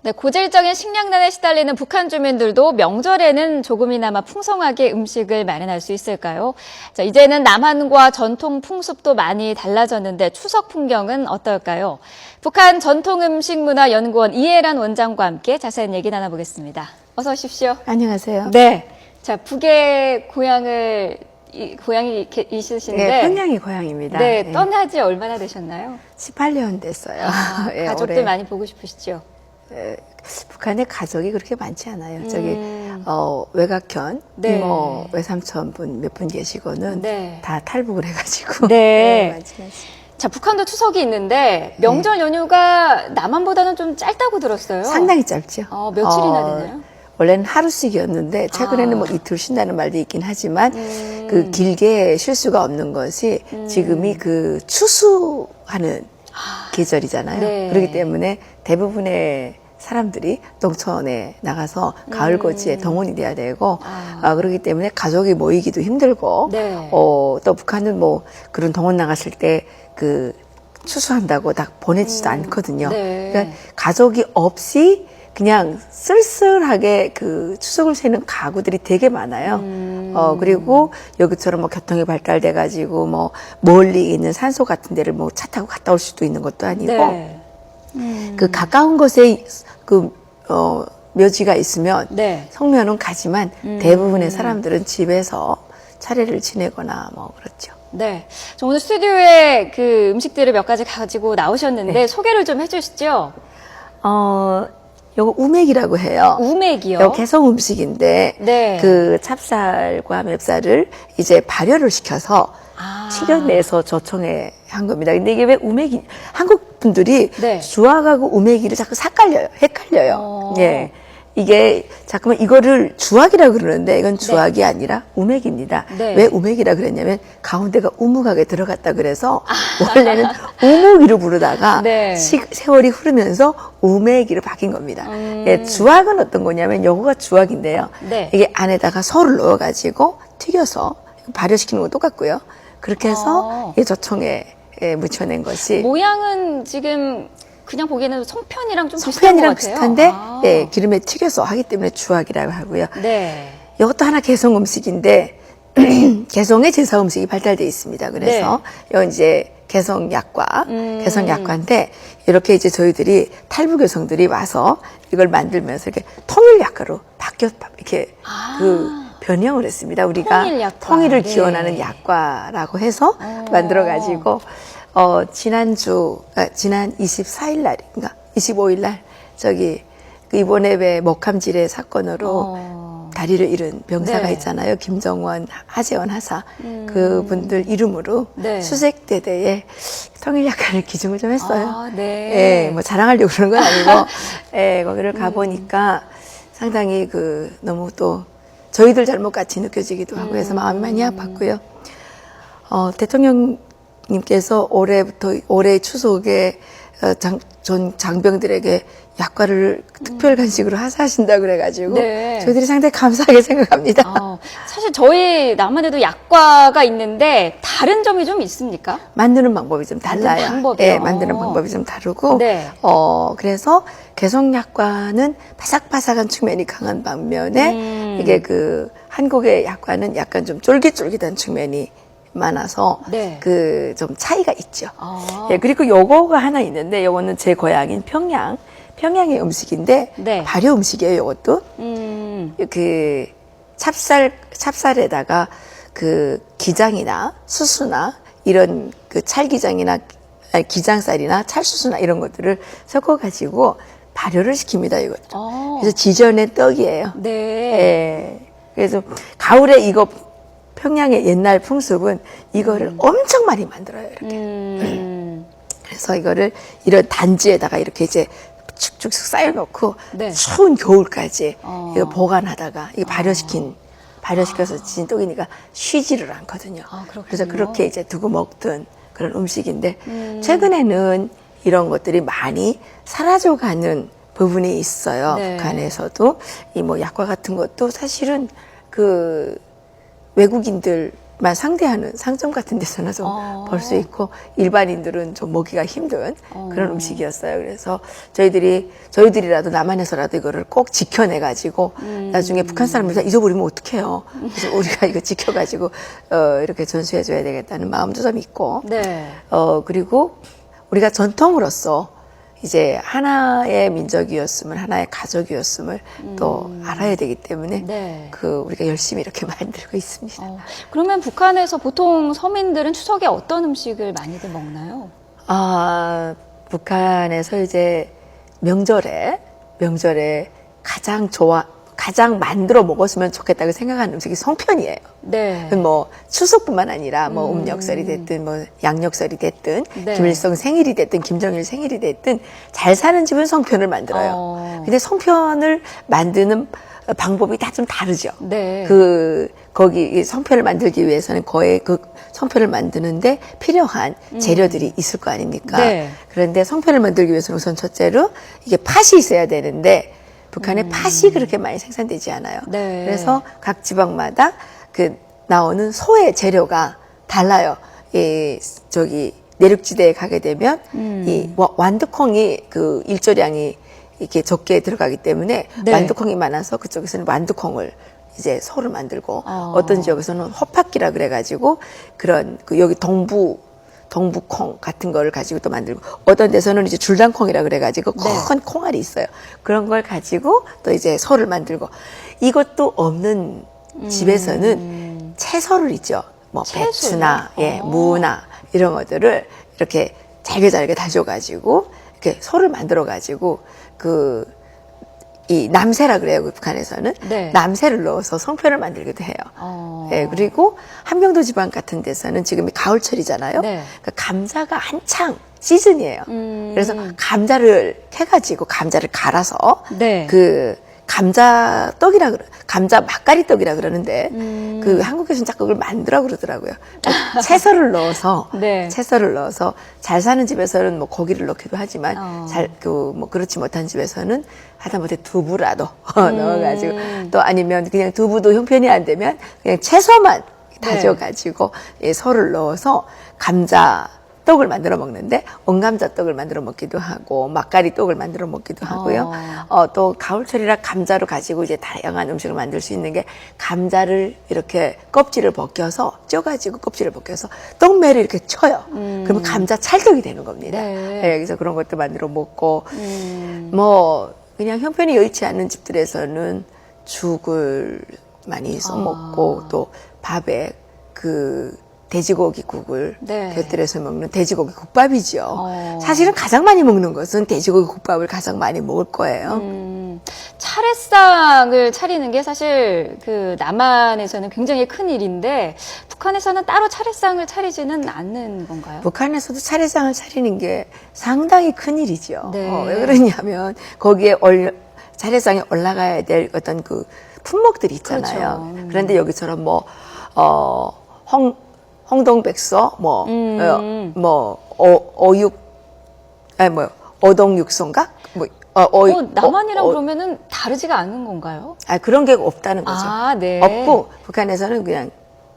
네, 고질적인 식량난에 시달리는 북한 주민들도 명절에는 조금이나마 풍성하게 음식을 마련할 수 있을까요? 자, 이제는 남한과 전통 풍습도 많이 달라졌는데 추석 풍경은 어떨까요? 북한 전통음식문화연구원 이해란 원장과 함께 자세한 얘기 나눠보겠습니다. 어서 오십시오. 안녕하세요. 네. 자, 북의 고향이 있으신데. 네, 평양이 고향입니다. 네, 떠나지 얼마나 되셨나요? 18년 됐어요. 아, 예, 가족들 올해. 많이 보고 싶으시죠? 북한에 가족이 그렇게 많지 않아요. 저기 외갓견, 네. 이모, 외삼촌 분 몇 분 계시고는 네. 다 탈북을 해가지고 네. 많지 않습니다. 자, 북한도 추석이 있는데 명절 연휴가 남한보다는 좀 짧다고 들었어요. 상당히 짧죠. 며칠이나 되나요? 원래는 하루씩이었는데 최근에는 뭐 이틀 쉰다는 말도 있긴 하지만 그 길게 쉴 수가 없는 것이 지금이 그 추수하는 계절이잖아요. 네. 그렇기 때문에 대부분의 사람들이 농촌에 나가서 가을고지에 동원이 돼야 되고 그렇기 때문에 가족이 모이기도 힘들고 네. 또 북한은 뭐 그런 동원 나갔을 때 그 추수한다고 딱 보내지도 않거든요. 네. 그러니까 가족이 없이 그냥 쓸쓸하게 그 추석을 새는 가구들이 되게 많아요. 그리고 여기처럼 뭐 교통이 발달돼 가지고 뭐 멀리 있는 산소 같은 데를 뭐 차 타고 갔다 올 수도 있는 것도 아니고 네. 그 가까운 곳에 묘지가 있으면 네. 성묘는 가지만 대부분의 사람들은 집에서 차례를 지내거나 뭐 그렇죠. 네. 저 오늘 스튜디오에 그 음식들을 몇 가지 가지고 나오셨는데 네. 소개를 좀 해주시죠. 요거 우맥이라고 해요. 우맥이요? 요 개성 음식인데 네. 그 찹쌀과 맵쌀을 이제 발효를 시켜서 튀겨내서 조청에 한 겁니다. 근데 이게 왜 우맥이 한국 분들이 네. 주악하고 우맥이를 자꾸 헷갈려요. 예. 이게 잠깐만 이거를 주악이라고 그러는데 이건 주악이 아니라 우맥입니다. 네. 왜 우맥이라 그랬냐면 가운데가 우묵하게 들어갔다 그래서 원래는 우묵이로 부르다가 네. 세월이 흐르면서 우맥이로 바뀐 겁니다. 예, 주악은 어떤 거냐면 요거가 주악인데요. 네. 이게 안에다가 소를 넣어가지고 튀겨서 발효시키는 거 똑같고요. 그렇게 해서 이 조청에 묻혀낸 것이 모양은 지금 그냥 보기에는 송편이랑 좀 비슷한 것 송편이랑 같아요. 비슷한데 예, 기름에 튀겨서 하기 때문에 주악이라고 하고요. 네. 이것도 하나 개성 음식인데 개성의 제사 음식이 발달돼 있습니다. 그래서 요 이제 개성 약과 개성 약과인데 이렇게 이제 저희들이 탈북 여성들이 와서 이걸 만들면서 이렇게 통일 약과로 이렇게 그 변형을 했습니다. 우리가 통일 약과. 통일을 네. 기원하는 약과라고 해서 만들어 가지고 지난 24일 날인가 25일 날 저기 그 이번에 왜 목함질의 사건으로 다리를 잃은 병사가 네. 있잖아요. 김정원, 하재원 하사 그분들 이름으로 네. 수색대대에 통일약관을 기증을 좀 했어요. 네. 예, 뭐 자랑하려고 그런 건 아니고 예, 거기를 가보니까 상당히 너무 또 저희들 잘못같이 느껴지기도 하고 해서 마음이 많이 아팠고요. 대통령님께서 올해 추석에 전 장병들에게 약과를 특별 간식으로 하사하신다 그래가지고 네. 저희들이 상당히 감사하게 생각합니다. 사실 저희 남한에도 약과가 있는데 다른 점이 좀 있습니까? 만드는 방법이 좀 달라요. 만드는 방법이요? 예, 만드는 방법이 좀 다르고, 네. 그래서 개성약과는 바삭바삭한 측면이 강한 반면에 이게 한국의 약과는 약간 좀 쫄깃쫄깃한 측면이 많아서 네. 좀 차이가 있죠. 예, 그리고 요거가 하나 있는데 요거는 제 고향인 평양의 음식인데 네. 발효 음식이에요. 요것도 그 찹쌀에다가 기장이나 수수나 이런 찰기장이나 기장쌀이나 찰수수나 이런 것들을 섞어가지고 발효를 시킵니다. 이것도. 그래서 지전의 떡이에요. 네. 예. 그래서 가을에 이거 평양의 옛날 풍습은 이거를 엄청 많이 만들어요. 이렇게. 그래서 이거를 이런 단지에다가 이렇게 이제 축축 쌓여놓고 네. 추운 겨울까지 이거 보관하다가 이거 발효시켜서 지진 떡이니까 쉬지를 않거든요. 그렇군요. 그래서 그렇게 이제 두고 먹던 그런 음식인데 최근에는 이런 것들이 많이 사라져가는 부분이 있어요. 네. 북한에서도 이 뭐 약과 같은 것도 사실은 외국인들 만 상대하는 상점 같은 데서는 좀 볼 수 있고 일반인들은 좀 먹기가 힘든 그런 음식이었어요. 그래서 저희들이라도 남한에서라도 이거를 꼭 지켜내 가지고 나중에 북한 사람들이 잊어버리면 어떡해요. 그래서 우리가 이거 지켜가지고 이렇게 전수해 줘야 되겠다는 마음도 좀 있고 네. 그리고 우리가 전통으로서 이제 하나의 민족이었음을 하나의 가족이었음을 또 알아야 되기 때문에 네. 우리가 열심히 이렇게 만들고 있습니다. 그러면 북한에서 보통 서민들은 추석에 어떤 음식을 많이들 먹나요? 북한에서 이제 명절에 가장 만들어 먹었으면 좋겠다고 생각하는 음식이 송편이에요. 네. 뭐 추석뿐만 아니라 뭐 음력설이 됐든 뭐 양력설이 됐든 네. 김일성 생일이 됐든 김정일 생일이 됐든 잘 사는 집은 송편을 만들어요. 근데 송편을 만드는 방법이 다 좀 다르죠. 네. 거기 송편을 만들기 위해서는 거의 그 송편을 만드는데 필요한 재료들이 있을 거 아닙니까? 네. 그런데 송편을 만들기 위해서는 우선 첫째로 이게 팥이 있어야 되는데 북한에 팥이 그렇게 많이 생산되지 않아요. 네. 그래서 각 지방마다 나오는 소의 재료가 달라요. 내륙지대에 가게 되면 이 완두콩이 일조량이 이렇게 적게 들어가기 때문에 네. 완두콩이 많아서 그쪽에서는 완두콩을 이제 소를 만들고 어떤 지역에서는 호팥기라 그래가지고 그런 여기 동부콩 같은 거를 가지고 또 만들고 어떤 데서는 이제 줄단콩이라 그래가지고 큰 콩알이 있어요. 그런 걸 가지고 또 이제 소를 만들고 이것도 없는 집에서는 채소를 있죠. 뭐 채소요? 배추나 무나 이런 것들을 이렇게 잘게 다져가지고 이렇게 소를 만들어가지고 이 남새라 그래요. 북한에서는 네. 남새를 넣어서 송편을 만들기도 해요. 네, 그리고 함경도 지방 같은 데서는 지금이 가을철이잖아요. 네. 그러니까 감자가 한창 시즌이에요. 그래서 감자를 캐가지고 감자를 갈아서 네. 감자 막가리 떡이라 그러는데 한국에서는 자꾸 그걸 만들어 그러더라고요. 채소를 넣어서 네. 잘 사는 집에서는 뭐 고기를 넣기도 하지만 뭐 그렇지 못한 집에서는 하다못해 두부라도 넣어가지고 또 아니면 그냥 두부도 형편이 안 되면 그냥 채소만 다져가지고 소를 넣어서 떡을 만들어 먹는데 온감자 떡을 만들어 먹기도 하고 막가리 떡을 만들어 먹기도 하고요. 또 가을철이라 감자로 가지고 이제 다양한 음식을 만들 수 있는 게 감자를 이렇게 껍질을 벗겨서 쪄가지고 껍질을 벗겨서 떡매를 이렇게 쳐요. 그러면 감자 찰떡이 되는 겁니다. 네. 그래서 그런 것도 만들어 먹고 뭐 그냥 형편이 여의치 않는 집들에서는 죽을 많이 써먹고 또 밥에 돼지고기 국을 곁들여서 먹는 돼지고기 국밥이죠. 사실은 가장 많이 먹는 것은 돼지고기 국밥을 가장 많이 먹을 거예요. 차례상을 차리는 게 사실 남한에서는 굉장히 큰 일인데 북한에서는 따로 차례상을 차리지는 않는 건가요? 북한에서도 차례상을 차리는 게 상당히 큰 일이죠. 네. 왜 그러냐면 거기에 차례상에 올라가야 될 어떤 품목들이 있잖아요. 그렇죠. 그런데 여기처럼 홍동백서, 어동육소인가? 남한이랑 그러면은 다르지가 않은 건가요? 그런 게 없다는 거죠. 네. 없고, 북한에서는 그냥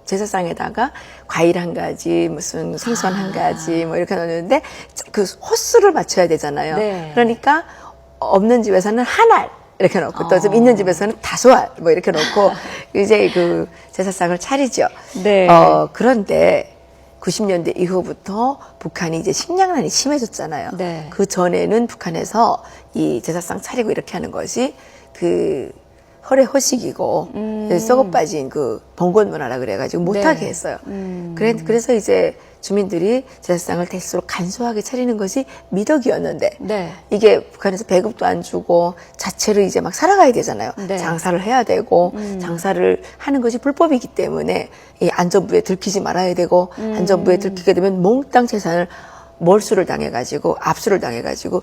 제사상에다가 과일 한 가지, 무슨 생선 한 가지, 뭐 이렇게 넣는데, 호수를 맞춰야 되잖아요. 네. 그러니까, 없는 집에서는 한 알, 이렇게 넣고 또 좀 있는 집에서는 5알 뭐 이렇게 넣고 이제 제사상을 차리죠. 네. 그런데 90년대 이후부터 북한이 이제 식량난이 심해졌잖아요. 네. 그 전에는 북한에서 이 제사상 차리고 이렇게 하는 것이 허례허식이고 썩어 빠진 봉건 문화라 그래가지고 못하게 했어요. 그래서 이제 주민들이 제사상을 대수로 간소하게 차리는 것이 미덕이었는데 이게 북한에서 배급도 안 주고 자체로 이제 막 살아가야 되잖아요. 장사를 해야 되고 장사를 하는 것이 불법이기 때문에 이 안전부에 들키지 말아야 되고 안전부에 들키게 되면 몽땅 재산을 몰수를 당해가지고 압수를 당해가지고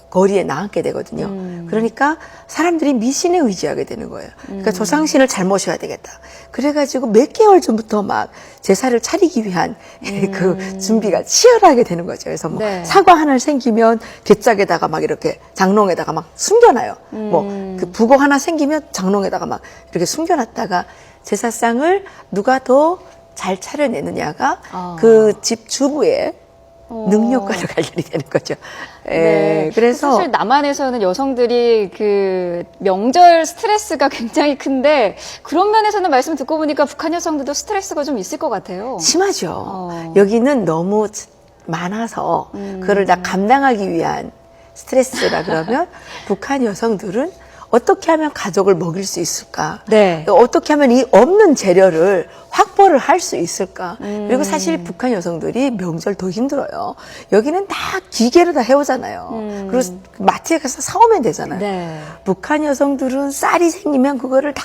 거리에 나앉게 되거든요. 그러니까 사람들이 미신에 의지하게 되는 거예요. 그러니까 조상신을 잘 모셔야 되겠다. 그래가지고 몇 개월 전부터 막 제사를 차리기 위한 그 준비가 치열하게 되는 거죠. 그래서 뭐 네. 사과 하나 생기면 괴짝에다가 막 이렇게 장롱에다가 막 숨겨놔요. 뭐 그 북어 하나 생기면 장롱에다가 막 이렇게 숨겨놨다가 제사상을 누가 더 잘 차려내느냐가 그 집 주부의 능력과도 관련이 되는 거죠. 네. 그래서 사실 남한에서는 여성들이 그 명절 스트레스가 굉장히 큰데 그런 면에서는 말씀 듣고 보니까 북한 여성들도 스트레스가 좀 있을 것 같아요. 심하죠. 여기는 너무 많아서 그거를 다 감당하기 위한 스트레스라 그러면 북한 여성들은 어떻게 하면 가족을 먹일 수 있을까? 네. 또 어떻게 하면 이 없는 재료를 확보를 할 수 있을까? 그리고 사실 북한 여성들이 명절 더 힘들어요. 여기는 다 기계로 다 해오잖아요. 그리고 마트에 가서 사오면 되잖아요. 네. 북한 여성들은 쌀이 생기면 그거를 다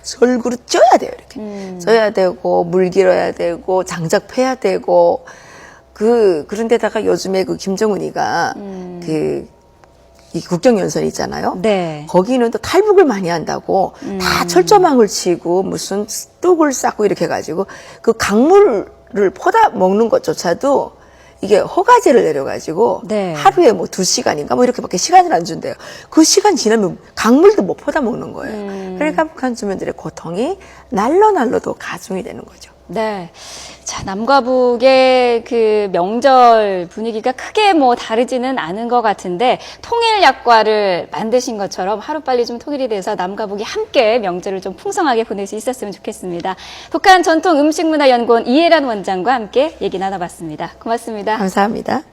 절구로 쪄야 돼요. 이렇게 쪄야 되고 물 길어야 되고 장작 패야 되고 그런데다가 요즘에 그 김정은이가 이 국경연설 있잖아요. 네. 거기는 또 탈북을 많이 한다고 다 철조망을 치고 무슨 뚝을 쌓고 이렇게 해가지고 그 강물을 퍼다 먹는 것조차도 이게 허가제를 내려가지고 네. 하루에 뭐 2시간인가 뭐 이렇게밖에 시간을 안 준대요. 그 시간 지나면 강물도 못 퍼다 먹는 거예요. 그러니까 북한 주민들의 고통이 날로 더 가중이 되는 거죠. 네. 자, 남과 북의 그 명절 분위기가 크게 뭐 다르지는 않은 것 같은데 통일 약과를 만드신 것처럼 하루빨리 좀 통일이 돼서 남과 북이 함께 명절을 좀 풍성하게 보낼 수 있었으면 좋겠습니다. 북한 전통음식문화연구원 이혜란 원장과 함께 얘기 나눠봤습니다. 고맙습니다. 감사합니다.